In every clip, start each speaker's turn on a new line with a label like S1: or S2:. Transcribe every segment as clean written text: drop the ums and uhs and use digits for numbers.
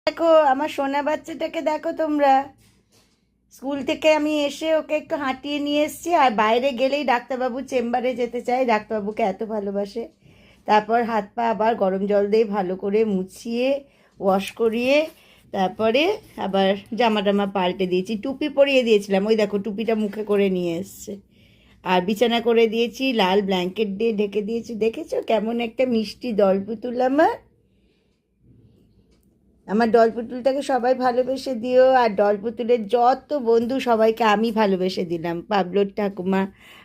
S1: দেখো আমার সোনা বাচ্চাটাকে দেখো তোমরা। স্কুল থেকে আমি এসে ওকে একটু হাঁটিয়ে নিয়ে এসেছি, আর বাইরে গেলেই ডাক্তারবাবুর চেম্বারে যেতে চাই, ডাক্তারবাবুকে এত ভালোবাসে। তারপর হাত পা আবার গরম জল দিয়ে ভালো করে মুছিয়ে ওয়াশ করিয়ে তারপরে আবার জামা টামা পাল্টে দিয়েছি, টুপি পরিয়ে দিয়েছিলাম, ওই দেখো টুপিটা মুখে করে নিয়ে এসছে। আর বিছানা করে দিয়েছি, লাল ব্ল্যাঙ্কেট দিয়ে ঢেকে দিয়েছি। দেখেছো কেমন একটা মিষ্টি দলপুতুল আমার। আমার ডলপুতুলটাকে সবাই ভালোবেসে দিও, আর ডলপুতুলের যত বন্ধু সবাইকে আমি ভালোবেসে দিলাম, পাবলোর ঠাকুমা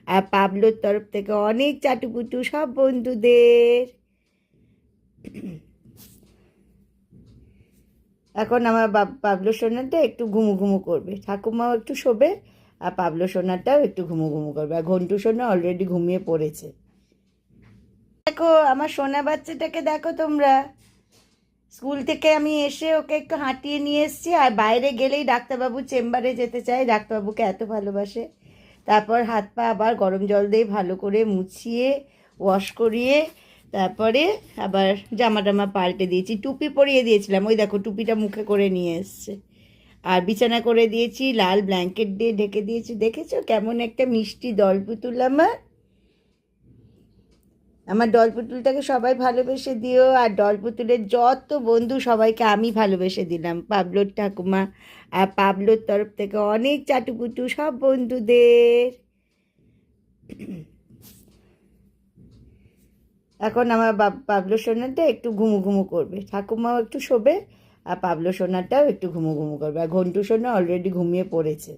S1: আর পাবলোর তরফ থেকে অনেক চাটুপুটু সব বন্ধুদের। এখন আমার পাবলো সোনাটা একটু ঘুমু ঘুমু করবে, ঠাকুমাও একটু শোবে, আর পাবলো সোনাটাও একটু ঘুমু ঘুমু করবে, আর ঘন্টু সোনা অলরেডি ঘুমিয়ে পড়েছে। দেখো আমার সোনা বাচ্চাটাকে দেখো তোমরা। স্কুল থেকে আমি এসে ওকে একটু হাঁটিয়ে নিয়ে এসেছি, আর বাইরে গেলেই ডাক্তারবাবুর চেম্বারে যেতে চাই, ডাক্তারবাবুকে এত ভালোবাসে। তারপর হাত পা আবার গরম জল দিয়ে ভালো করে মুছিয়ে ওয়াশ করিয়ে তারপরে আবার জামা টামা পাল্টে দিয়েছি, টুপি পরিয়ে দিয়েছিলাম, ওই দেখো টুপিটা মুখে করে নিয়ে এসছে। আর বিছানা করে দিয়েছি, লাল ব্ল্যাঙ্কেট দিয়ে ঢেকে দিয়েছি। দেখেছো কেমন একটা মিষ্টি দলপুতুল আমার। আমার ডলপুতুলটাকে সবাই ভালোবেসে দিও, আর ডলপুতুলের যত বন্ধু সবাইকে আমি ভালোবেসে দিলাম, পাবলোর ঠাকুমা আর পাবলোর তরফ থেকে অনেক চাটুপুটু সব বন্ধুদের। এখন আমার পাবলো সোনাটা একটু ঘুমু ঘুমু করবে, ঠাকুমাও একটু শোবে, আর পাবলো সোনাটাও একটু ঘুমু ঘুমু করবে, আর ঘন্টু সোনা অলরেডি ঘুমিয়ে পড়েছে।